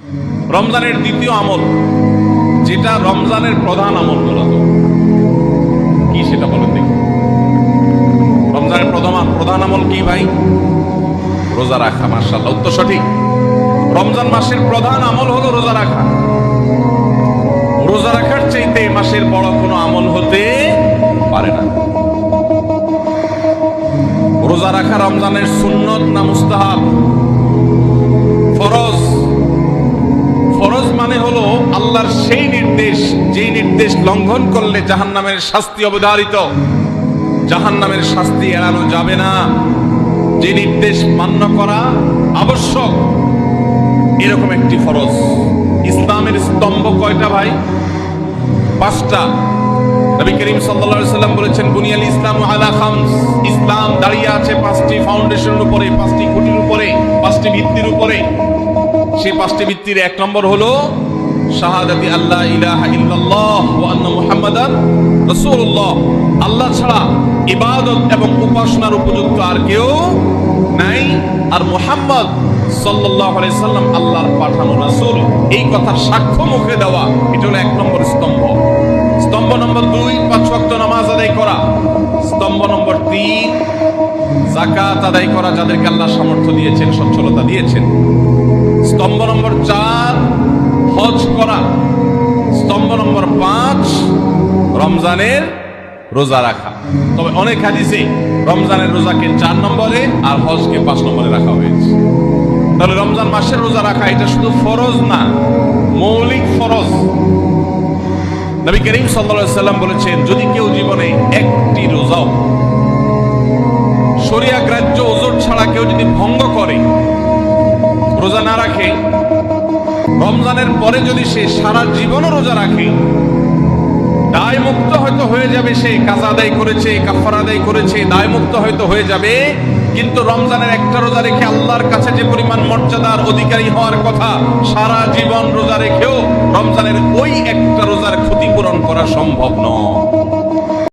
রমজানের দ্বিতীয় আমল, যেটা রমজানের প্রধান আমল মূলত, কি সেটা বলেন দেখি। রমজানের প্রধান আমল কি ভাই? রোজা রাখা। মাশাআল্লাহ, উত্তর সঠিক। রমজান মাসের প্রধান আমল হলো রোজা রাখা। রোজা রাখার চাইতে মাসের বড় কোনো আমল হতে পারে না। রোজা রাখা রমজানের সুন্নত না মুস্তাহাব? ফরজ। ফরজ মানে হলো আল্লাহর সেই নির্দেশ, যেই নির্দেশ লঙ্ঘন করলে জাহান্নামের শাস্তি অবধারিত, জাহান্নামের শাস্তি এড়ানো যাবে না, যে নির্দেশ মান্য করা আবশ্যক, এরকম একটি ফরজ। ইসলামের স্তম্ভ কয়টা ভাই? 5টা। নবী করিম সাল্লাল্লাহু আলাইহি সাল্লাম বলেছেন, বুনিয়াল ইসলামু আলা খামস। ইসলাম দাঁড়িয়ে আছে 5টি ফাউন্ডেশনের উপরে, 5টি খুঁটির উপরে, 5টি ভিত্তির উপরে। সেই 5টি ভিত্তির 1 নম্বর হলো শাহাদাতি আল্লাহ ইলাহা ইল্লাল্লাহ ওয়া আন্না মুহাম্মাদান রাসূলুল্লাহ। আল্লাহ ছাড়া ইবাদত এবং উপাসনার উপযুক্ত আর কেউ নাই, আর মুহাম্মদ সাল্লাল্লাহু আলাইহি সাল্লাম আল্লাহর পাঠানো রাসূল, এই কথার সাক্ষ্য মুখে দেওয়া, এটা হলো 1 নম্বর স্তম্ভ। স্তম্ভ নম্বর 2, 5 ওয়াক্ত নামাজ আদায় করা। স্তম্ভ নম্বর 3, যাকাত আদায় করা, যাদেরকে আল্লাহ সামর্থ্য দিয়েছেন, সচ্ছলতা দিয়েছেন। স্তম্ভ নম্বর 4, হজ করা। স্তম্ভ নম্বর 5, রমজানের রোজা রাখা। তবে অনেক হাদিসে রমজানের রোজাকে 4 নম্বরে আর হজকে 5 নম্বরে রাখা হয়েছে। তাহলে রমজান মাসের রোজা রাখা এটা শুধু ফরজ না, মৌলিক ফরজ। নবী করিম সাল্লাল্লাহু আলাইহি সাল্লাম বলেছেন, যদি কেউ জীবনে একটি রোজাও শরিয়া গ্রাহ্য ওযর ছাড়া কেউ যদি ভঙ্গ করে, রোজা না রাখে, রমজানের পরে যদি সে সারা জীবনও রোজা রাখে, দায় মুক্ত হয়তো হয়ে যাবে, সে কাজা আদায় করেছে, কাফারা আদায় করেছে, দায় মুক্ত হয়তো হয়ে যাবে, কিন্তু রমজানের একটা রোজা রেখে আল্লাহর কাছে যে পরিমাণ মর্যাদার অধিকারী হওয়ার কথা, সারা জীবন রোজা রেখেও রমজানের ওই একটা রোজার ক্ষতিপূরণ করা সম্ভব নয়।